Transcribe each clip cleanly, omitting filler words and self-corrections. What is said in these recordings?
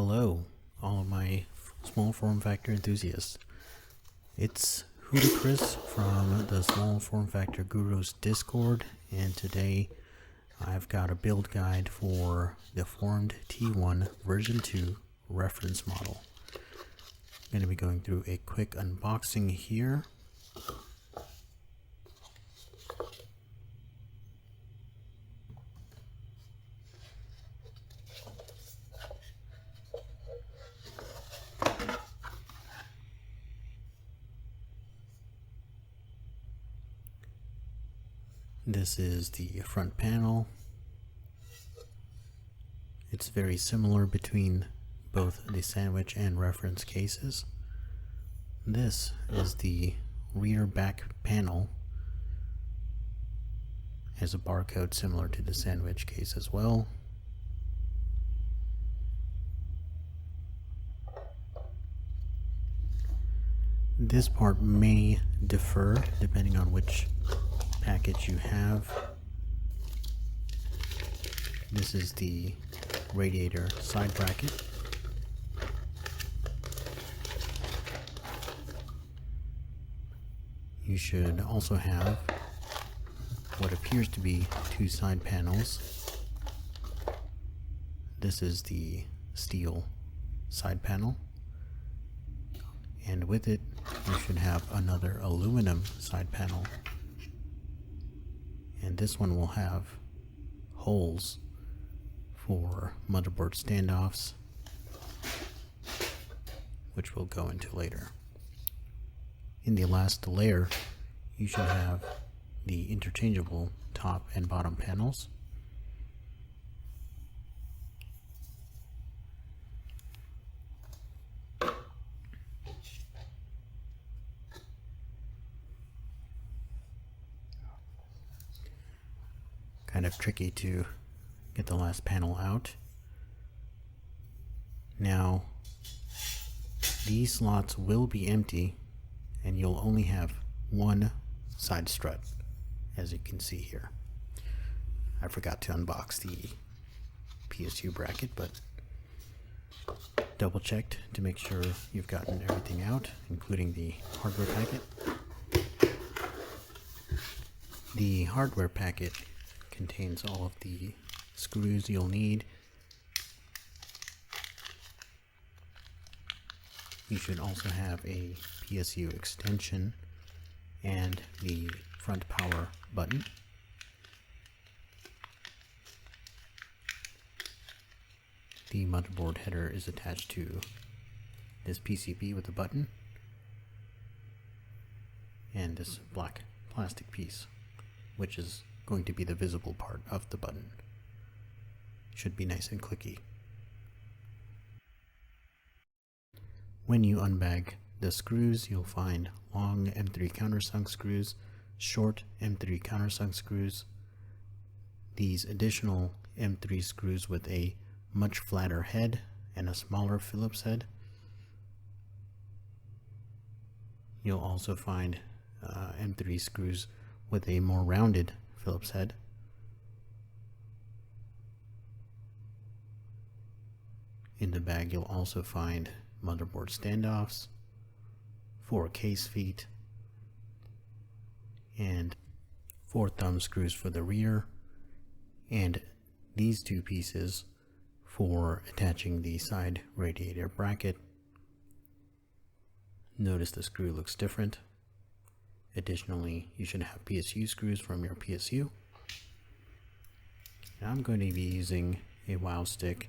Hello, all of my small form factor enthusiasts. It's Chris from the Small Form Factor Gurus Discord, and today I've got a build guide for the Formed T1 version 2 reference model. I'm going to be going through a quick unboxing here. This is the front panel. It's very similar between both the sandwich and reference cases. This is the rear back panel. Has a barcode similar to the sandwich case as well. This part may differ depending on which package you have. This is the radiator side bracket. You should also have what appears to be two side panels. This is the steel side panel, and with it you should have another aluminum side panel. And this one will have holes for motherboard standoffs, which we'll go into later. In the last layer, you should have the interchangeable top and bottom panels. Kind of tricky to get the last panel out. Now, these slots will be empty and you'll only have one side strut, as you can see here. I forgot to unbox the PSU bracket, but double checked to make sure you've gotten everything out, including the hardware packet. The hardware packet contains all of the screws you'll need. You should also have a PSU extension and the front power button. The motherboard header is attached to this PCB with a button and this black plastic piece, which is going to be the visible part of the button. Should be nice and clicky. When you unbag the screws, you'll find long M3 countersunk screws, short M3 countersunk screws, these additional M3 screws with a much flatter head and a smaller Phillips head. You'll also find M3 screws with a more rounded Phillips head. In the bag you'll also find motherboard standoffs, 4 case feet, and 4 thumb screws for the rear, and these 2 pieces for attaching the side radiator bracket. Notice the screw looks different. Additionally, you should have PSU screws from your PSU. Now I'm going to be using a WOW stick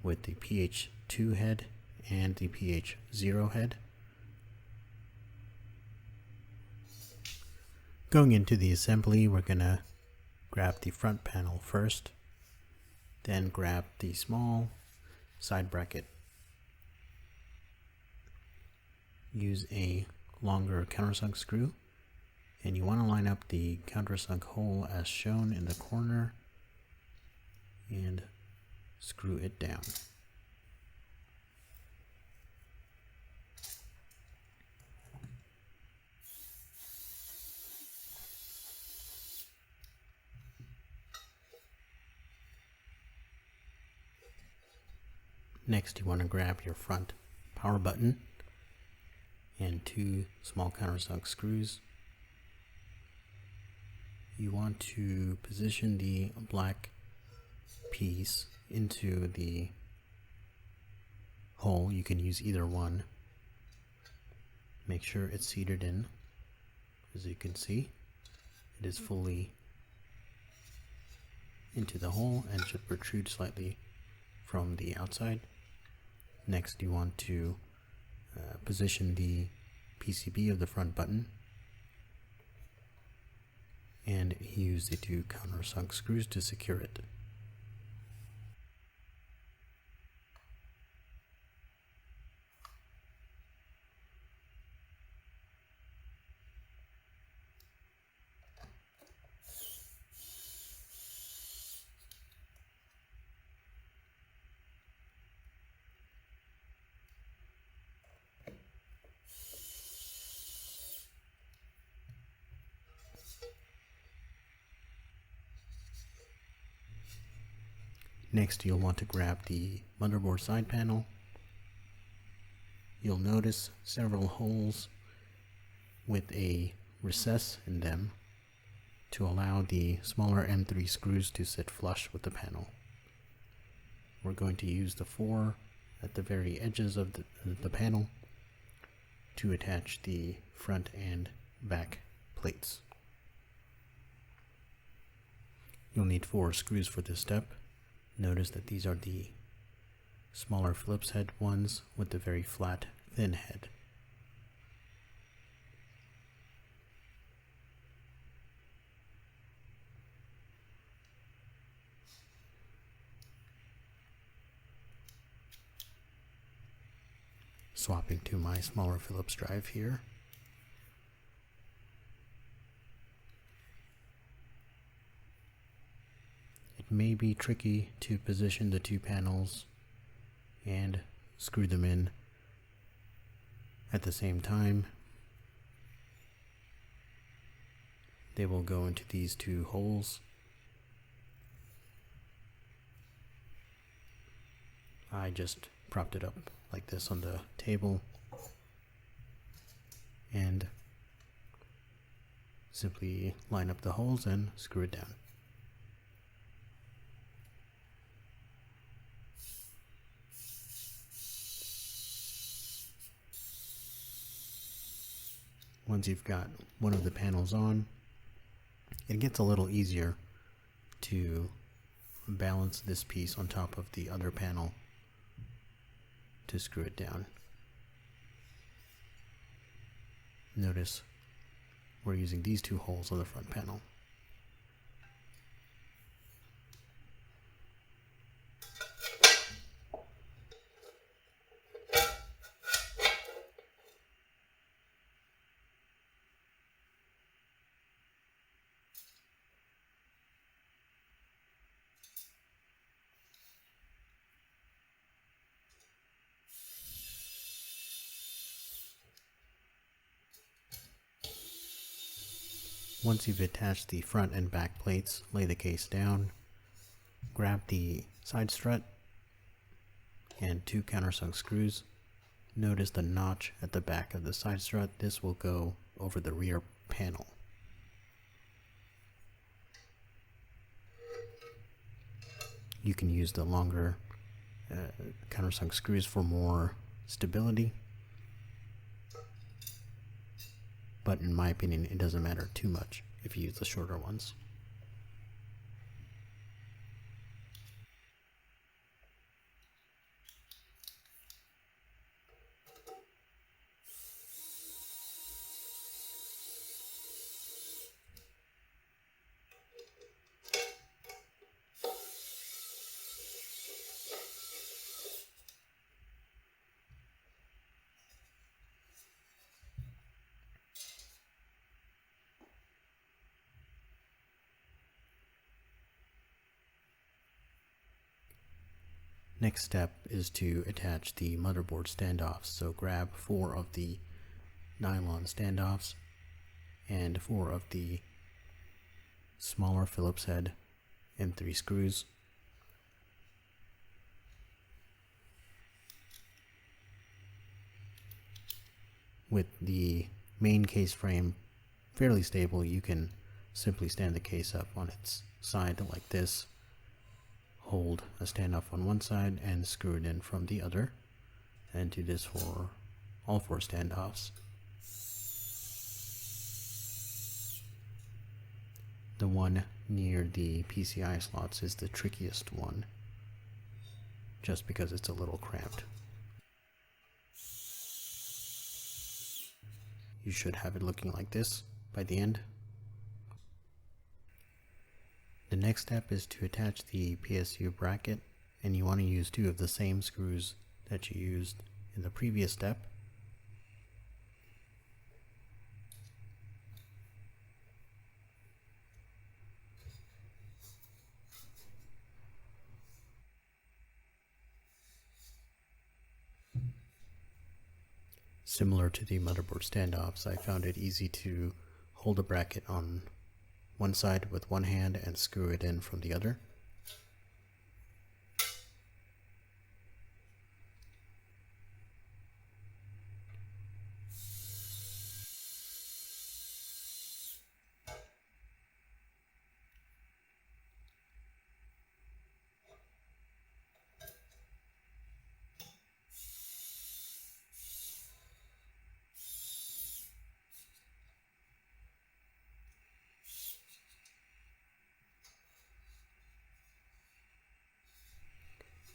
with the PH2 head and the PH0 head. Going into the assembly, we're going to grab the front panel first, then grab the small side bracket. Use a longer countersunk screw, and you want to line up the countersunk hole as shown in the corner and screw it down. Next, you want to grab your front power button and 2 small countersunk screws. You want to position the black piece into the hole. You can use either one. Make sure it's seated in. As you can see, it is fully into the hole and should protrude slightly from the outside. Next, you want to position the PCB of the front button and use the 2 countersunk screws to secure it. Next, you'll want to grab the motherboard side panel. You'll notice several holes with a recess in them to allow the smaller M3 screws to sit flush with the panel. We're going to use the 4 at the very edges of the panel to attach the front and back plates. You'll need 4 screws for this step. Notice that these are the smaller Phillips head ones with the very flat, thin head. Swapping to my smaller Phillips drive here. It may be tricky to position the 2 panels and screw them in at the same time. They will go into these 2 holes. I just propped it up like this on the table and simply line up the holes and screw it down. Once you've got one of the panels on, it gets a little easier to balance this piece on top of the other panel to screw it down. Notice we're using these 2 holes on the front panel. Once you've attached the front and back plates, lay the case down, grab the side strut and 2 countersunk screws. Notice the notch at the back of the side strut. This will go over the rear panel. You can use the longer countersunk screws for more stability, but in my opinion it doesn't matter too much if you use the shorter ones. Next step is to attach the motherboard standoffs. So grab 4 of the nylon standoffs and 4 of the smaller Phillips head M3 screws. with the main case frame fairly stable, you can simply stand the case up on its side like this, hold a standoff on one side and screw it in from the other, and do this for all 4 standoffs. The one near the PCI slots is the trickiest one, just because it's a little cramped. You should have it looking like this by the end. The next step is to attach the PSU bracket, and you want to use 2 of the same screws that you used in the previous step. Similar to the motherboard standoffs, I found it easy to hold the bracket on one side with one hand and screw it in from the other.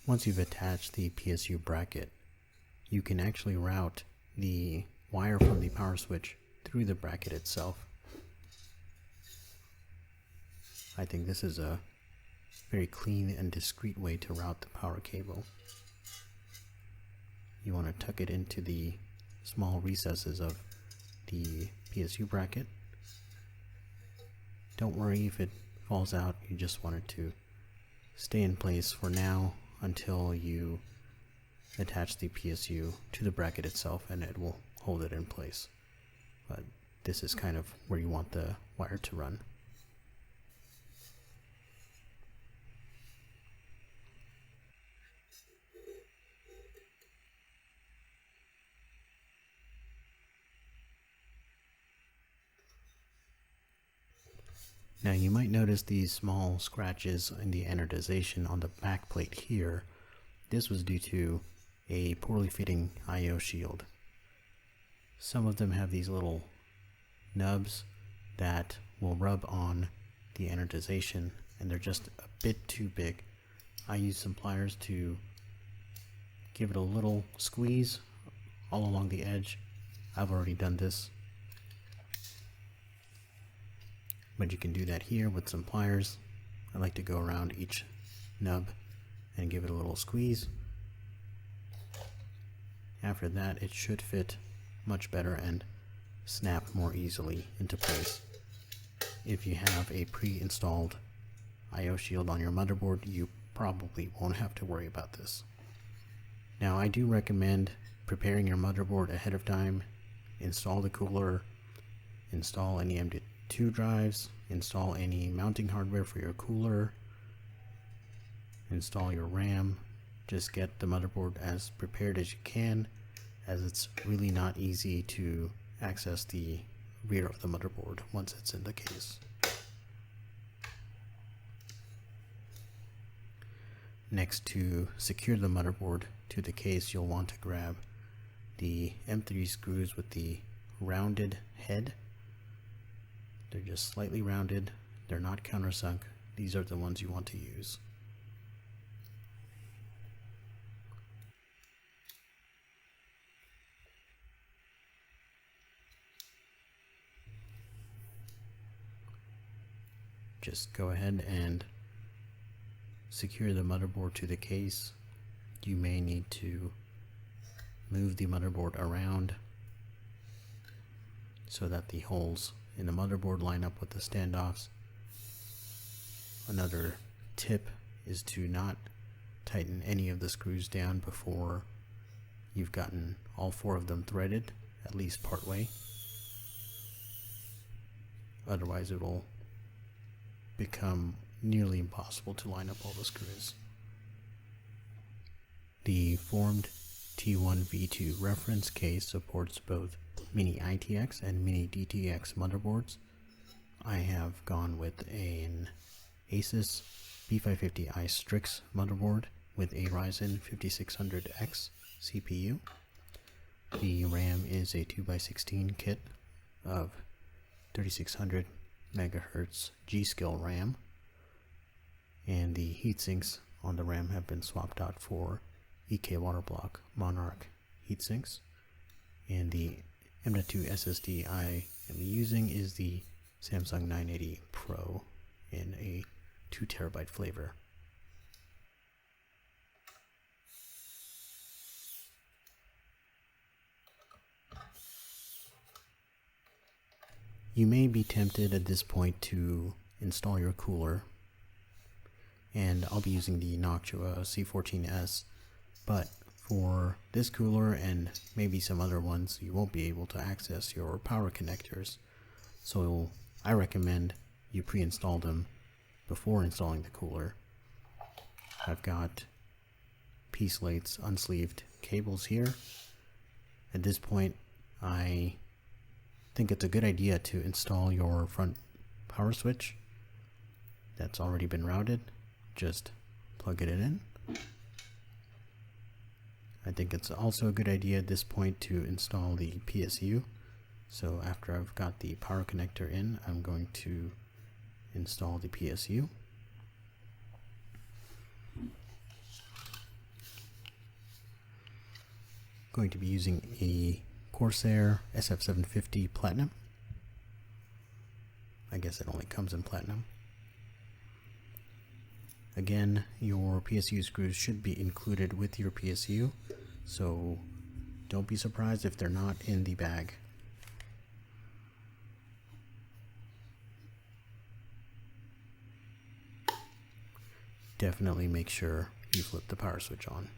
Once you've attached the PSU bracket, you can actually route the wire from the power switch through the bracket itself. I think this is a very clean and discreet way to route the power cable. You want to tuck it into the small recesses of the PSU bracket. Don't worry if it falls out, you just want it to stay in place for now until you attach the PSU to the bracket itself, and it will hold it in place. But this is kind of where you want the wire to run. Now you might notice these small scratches in the anodization on the back plate here. This was due to a poorly fitting I/O shield. Some of them have these little nubs that will rub on the anodization, and they're just a bit too big. I used some pliers to give it a little squeeze all along the edge. I've already done this, but you can do that here with some pliers. I like to go around each nub and give it a little squeeze. After that, it should fit much better and snap more easily into place. If you have a pre-installed I/O shield on your motherboard, you probably won't have to worry about this. Now, I do recommend preparing your motherboard ahead of time. Install the cooler, install any M.2 drives, install any mounting hardware for your cooler, install your RAM. Just get the motherboard as prepared as you can, as it's really not easy to access the rear of the motherboard once it's in the case. Next, to secure the motherboard to the case, you'll want to grab the M3 screws with the rounded head. They're just slightly rounded, they're not countersunk. These are the ones you want to use. Just go ahead and secure the motherboard to the case. You may need to move the motherboard around so that the holes in the motherboard line up with the standoffs. Another tip is to not tighten any of the screws down before you've gotten all 4 of them threaded, at least part way. Otherwise it will become nearly impossible to line up all the screws. The formed T1V2 reference case supports both mini ITX and mini DTX motherboards. I have gone with an Asus B550i Strix motherboard with a Ryzen 5600X CPU. The RAM is a 2x16 kit of 3600 MHz G.Skill RAM, and the heatsinks on the RAM have been swapped out for EK Waterblock Monarch heatsinks, and the M.2 SSD I am using is the Samsung 980 Pro in a 2TB flavor. You may be tempted at this point to install your cooler, and I'll be using the Noctua C14S, but for this cooler and maybe some other ones, you won't be able to access your power connectors, so I recommend you pre-install them before installing the cooler. I've got P-slates unsleeved cables here. At this point, I think it's a good idea to install your front power switch that's already been routed. Just plug it in. I think it's also a good idea at this point to install the PSU. So after I've got the power connector in, I'm going to install the PSU. Going to be using a Corsair SF750 Platinum. I guess it only comes in Platinum. Again, your PSU screws should be included with your PSU, so don't be surprised if they're not in the bag. Definitely make sure you flip the power switch on.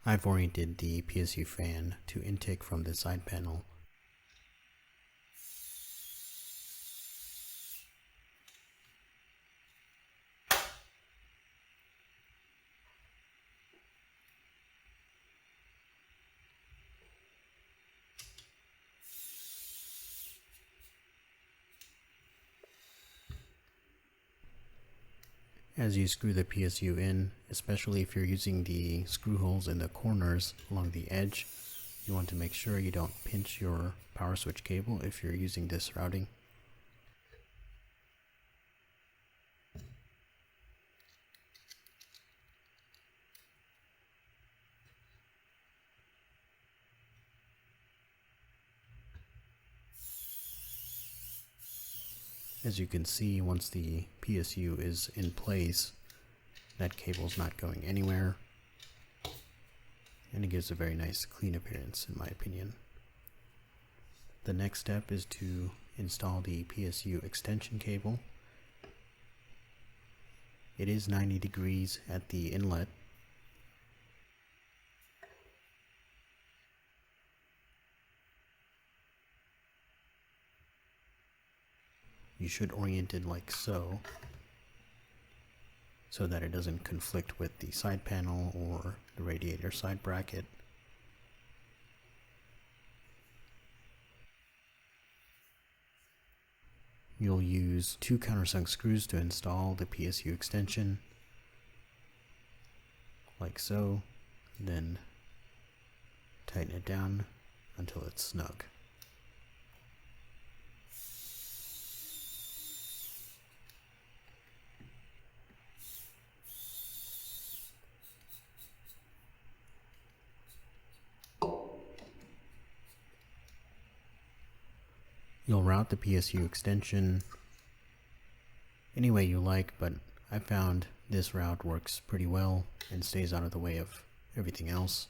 I've oriented the PSU fan to intake from the side panel. As you screw the PSU in, especially if you're using the screw holes in the corners along the edge, you want to make sure you don't pinch your power switch cable if you're using this routing. As you can see, once the PSU is in place, that cable's not going anywhere, and it gives a very nice clean appearance in my opinion. The next step is to install the PSU extension cable. It is 90 degrees at the inlet. You should orient it like so that it doesn't conflict with the side panel or the radiator side bracket. You'll use 2 countersunk screws to install the PSU extension, like so, then tighten it down until it's snug. You'll route the PSU extension any way you like, but I found this route works pretty well and stays out of the way of everything else.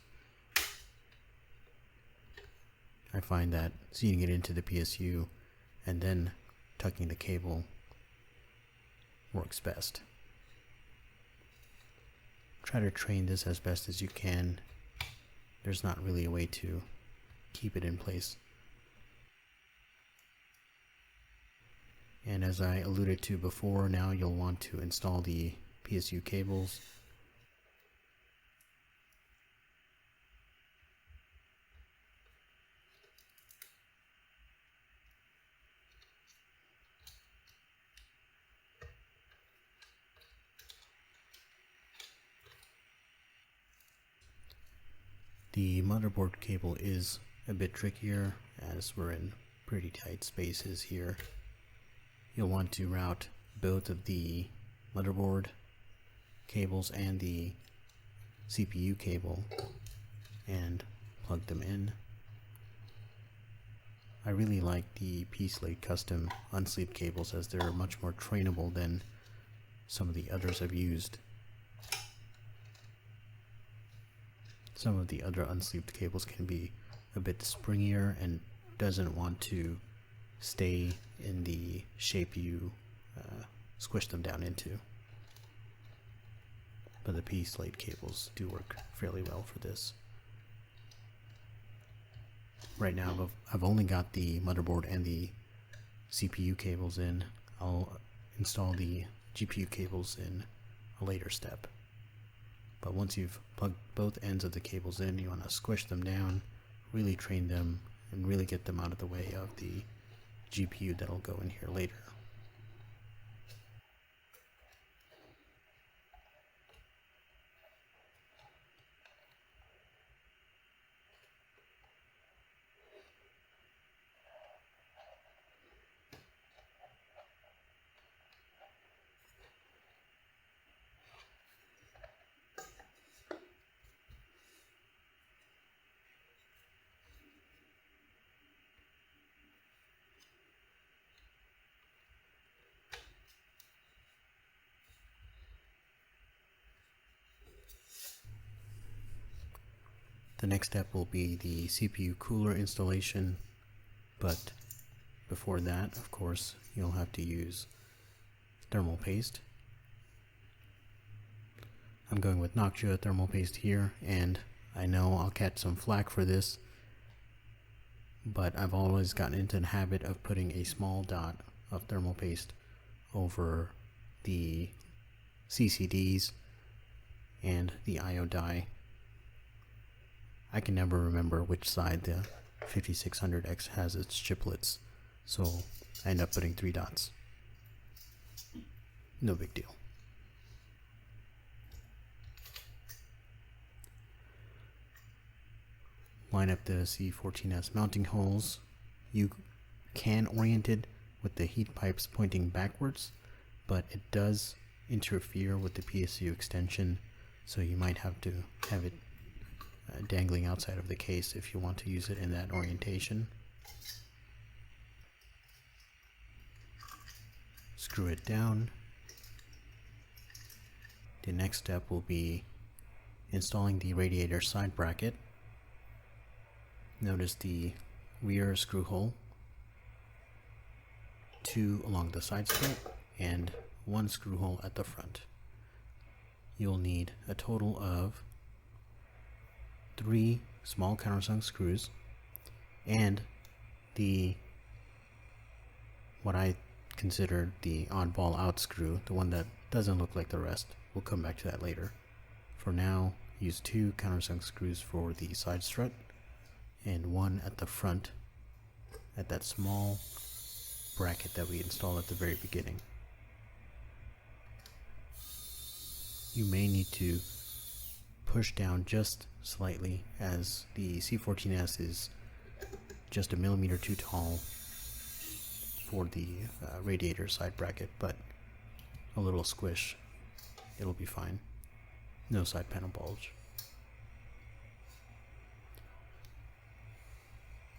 I find that seating it into the PSU and then tucking the cable works best. Try to train this as best as you can. There's not really a way to keep it in place. And as I alluded to before, now you'll want to install the PSU cables. The motherboard cable is a bit trickier as we're in pretty tight spaces here. You'll want to route both of the motherboard cables and the CPU cable and plug them in. I really like the P-Slate custom unsleeved cables as they're much more trainable than some of the others I've used. Some of the other unsleeved cables can be a bit springier and doesn't want to stay in the shape you squish them down into. But the P-Slate cables do work fairly well for this. Right now I've only got the motherboard and the CPU cables in. I'll install the GPU cables in a later step. But once you've plugged both ends of the cables in, you want to squish them down, really train them, and really get them out of the way of the GPU that'll go in here later. The next step will be the CPU cooler installation, but before that, of course, you'll have to use thermal paste. I'm going with Noctua thermal paste here, and I know I'll catch some flack for this, but I've always gotten into the habit of putting a small dot of thermal paste over the CCDs and the IO die. I can never remember which side the 5600X has its chiplets, so I end up putting 3 dots. No big deal. Line up the C14S mounting holes. You can orient it with the heat pipes pointing backwards, but it does interfere with the PSU extension, so you might have to have it dangling outside of the case if you want to use it in that orientation. Screw it down. The next step will be installing the radiator side bracket. Notice the rear screw hole, 2 along the side strip, and 1 screw hole at the front. You'll need a total of 3 small countersunk screws and what I consider the oddball out screw, the one that doesn't look like the rest. We'll come back to that later. For now, use 2 countersunk screws for the side strut and 1 at the front at that small bracket that we installed at the very beginning. You may need to push down just slightly as the C14S is just a millimeter too tall for the radiator side bracket, but a little squish, it'll be fine. No side panel bulge.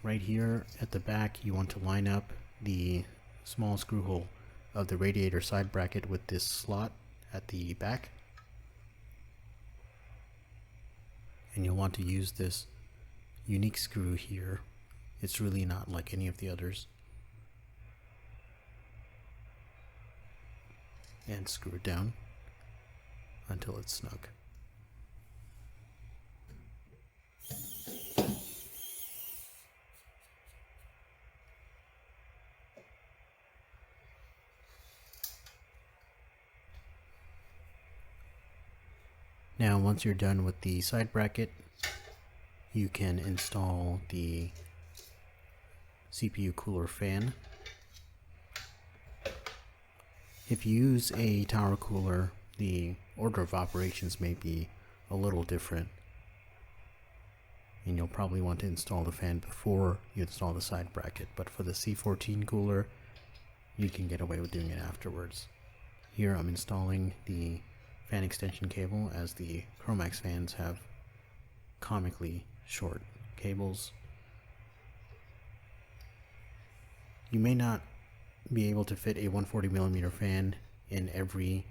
Right here at the back, you want to line up the small screw hole of the radiator side bracket with this slot at the back. And you'll want to use this unique screw here. It's really not like any of the others. And screw it down until it's snug. Now once you're done with the side bracket, you can install the CPU cooler fan. If you use a tower cooler, the order of operations may be a little different, and you'll probably want to install the fan before you install the side bracket, but for the C14 cooler, you can get away with doing it afterwards. Here I'm installing the fan extension cable, as the Chromax fans have comically short cables. You may not be able to fit a 140mm fan in every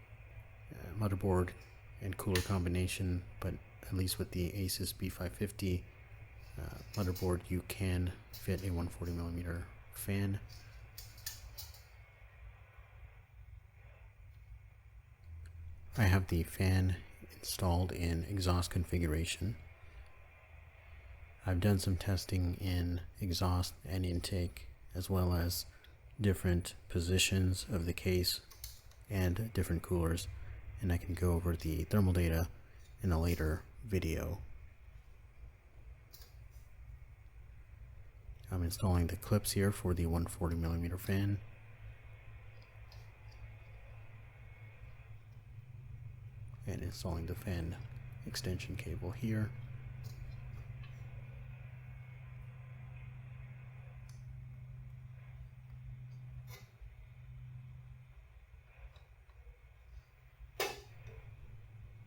motherboard and cooler combination, but at least with the Asus B550 motherboard you can fit a 140mm fan. I have the fan installed in exhaust configuration. I've done some testing in exhaust and intake, as well as different positions of the case and different coolers, and I can go over the thermal data in a later video. I'm installing the clips here for the 140mm fan. And installing the fan extension cable here.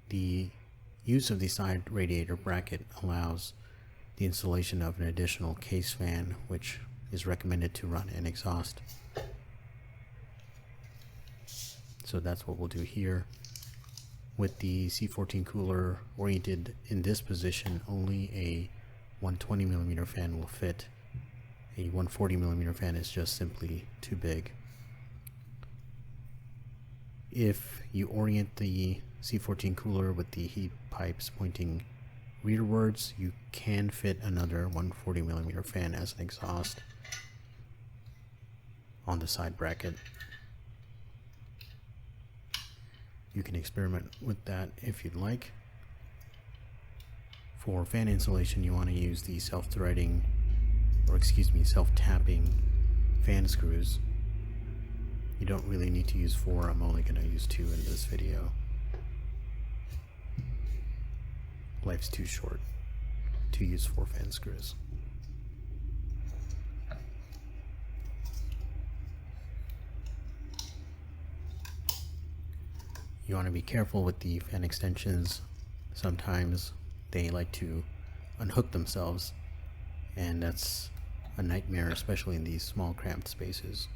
The use of the side radiator bracket allows the installation of an additional case fan, which is recommended to run an exhaust. So that's what we'll do here. With the C14 cooler oriented in this position, only a 120mm fan will fit. A 140mm fan is just simply too big. If you orient the C14 cooler with the heat pipes pointing rearwards, you can fit another 140mm fan as an exhaust on the side bracket. You can experiment with that if you'd like. For fan insulation, you want to use the self-tapping fan screws. You don't really need to use 4, I'm only going to use 2 in this video. Life's too short to use 4 fan screws. You want to be careful with the fan extensions. Sometimes they like to unhook themselves, and that's a nightmare, especially in these small cramped spaces.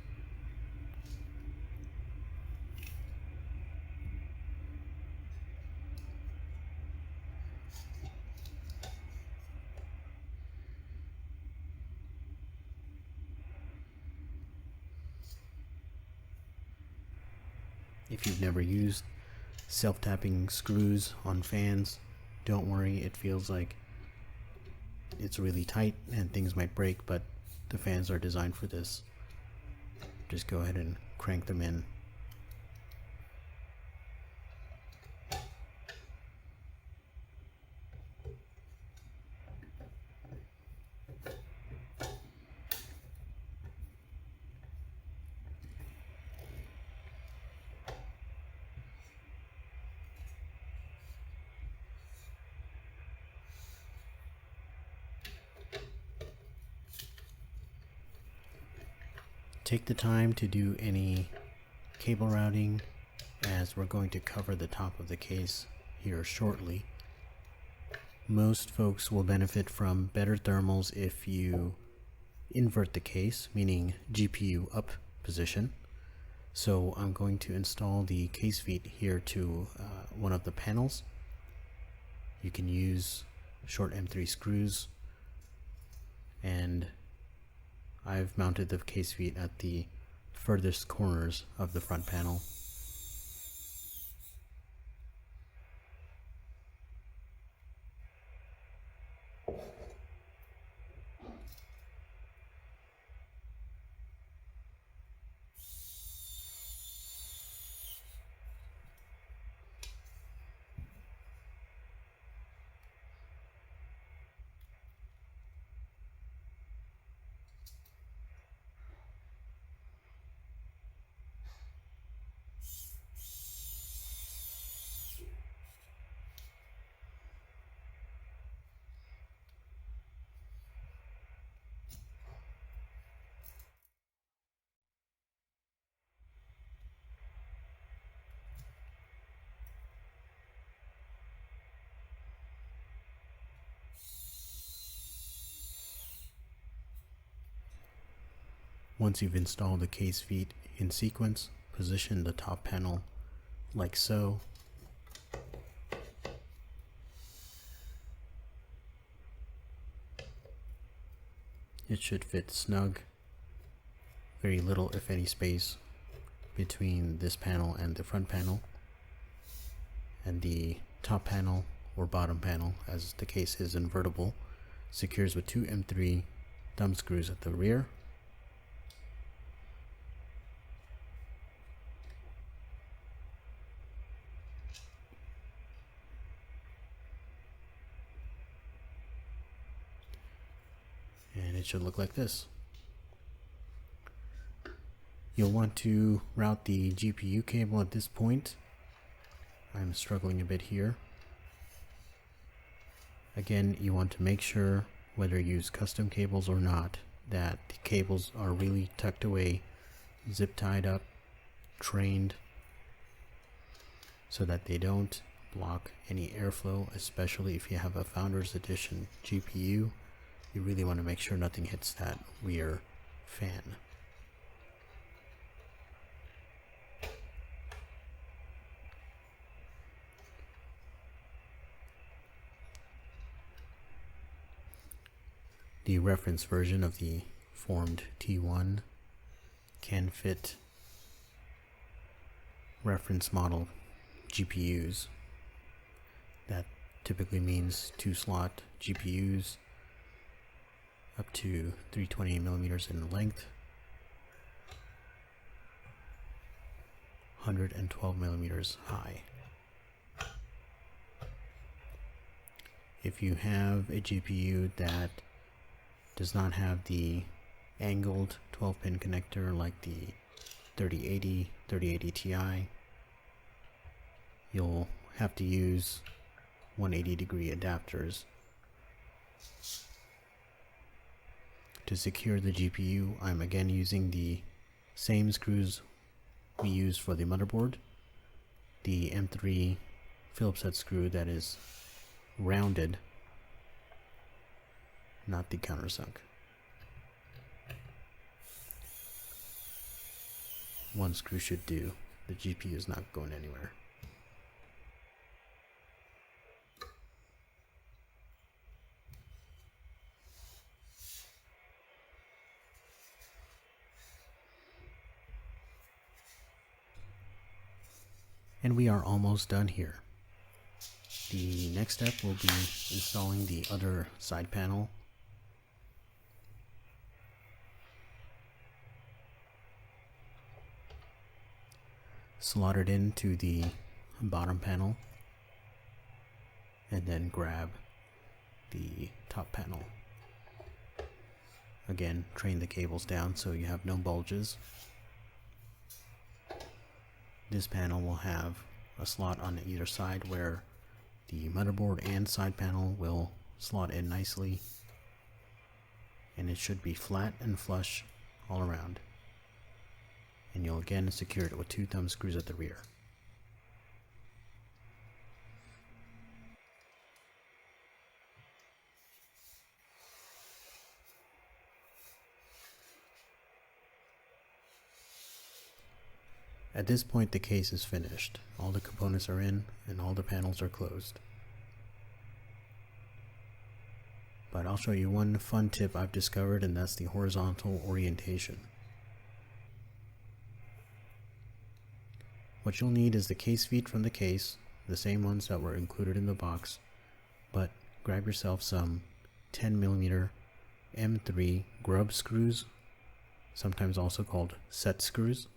If you've never used self-tapping screws on fans, don't worry, it feels like it's really tight and things might break, but the fans are designed for this. Just go ahead and crank them in. Take the time to do any cable routing, as we're going to cover the top of the case here shortly. Most folks will benefit from better thermals if you invert the case, meaning GPU up position. So I'm going to install the case feet here to one of the panels. You can use short M3 screws, and I've mounted the case feet at the furthest corners of the front panel. Once you've installed the case feet in sequence, position the top panel like so. It should fit snug. Very little, if any, space between this panel and the front panel. And the top panel or bottom panel, as the case is invertible, secures with two M3 thumb screws at the rear. And it should look like this. You'll want to route the GPU cable at this point. I'm struggling a bit here. Again, you want to make sure, whether you use custom cables or not, that the cables are really tucked away, zip tied up, trained, so that they don't block any airflow, especially if you have a Founders Edition GPU. You really want to make sure nothing hits that rear fan. The reference version of the FormD T1 can fit reference model GPUs. That typically means 2-slot GPUs up to 320 millimeters in length, 112 millimeters high. If you have a GPU that does not have the angled 12-pin connector like the 3080 Ti, you'll have to use 180-degree adapters. To secure the GPU, I'm again using the same screws we used for the motherboard, the M3 Phillips head screw that is rounded, not the countersunk. One screw should do. The GPU is not going anywhere. And we are almost done here. The next step will be installing the other side panel. Slot it into the bottom panel and then grab the top panel. Again, train the cables down so you have no bulges. This panel will have a slot on either side where the motherboard and side panel will slot in nicely, and it should be flat and flush all around. And you'll again secure it with two thumb screws at the rear. At this point, the case is finished. All the components are in and all the panels are closed. But I'll show you one fun tip I've discovered, and that's the horizontal orientation. What you'll need is the case feet from the case, the same ones that were included in the box, but grab yourself some 10mm M3 grub screws, sometimes also called set screws.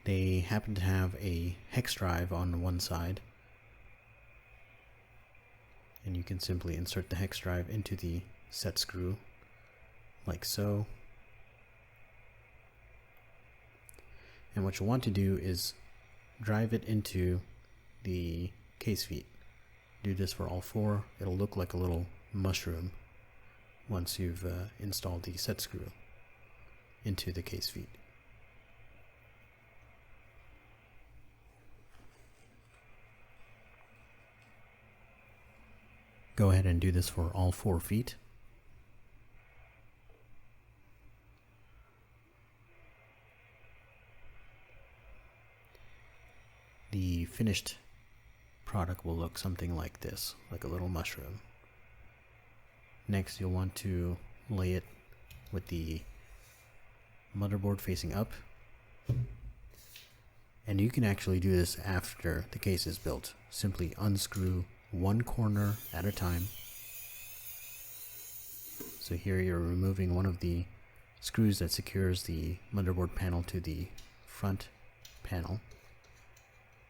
They happen to have a hex drive on one side, and you can simply insert the hex drive into the set screw like so. And what you'll want to do is drive it into the case feet. Do this for all four. It'll look like a little mushroom once you've installed the set screw into the case feet. Go ahead and do this for all 4 feet. the finished product will look something like this, like a little mushroom. Next, you'll want to lay it with the motherboard facing up. And you can actually do this after the case is built. Simply unscrew one corner at a time. So here you're removing one of the screws that secures the motherboard panel to the front panel,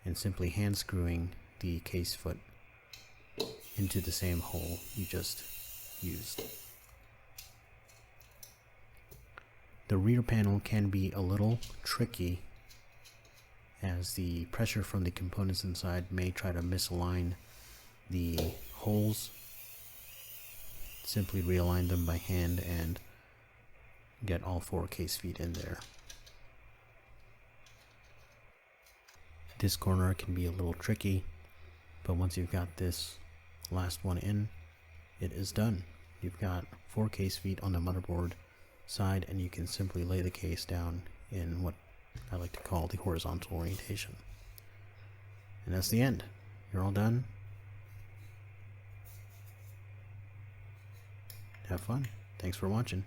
and simply hand screwing the case foot into the same hole you just used. The rear panel can be a little tricky, as the pressure from the components inside may try to misalign the holes. Simply realign them by hand and get all 4 case feet in there. This corner can be a little tricky, but once you've got this last one in, it is done. You've got 4 case feet on the motherboard side, and you can simply lay the case down in what I like to call the horizontal orientation. And that's the end. You're all done. Have fun. Thanks for watching.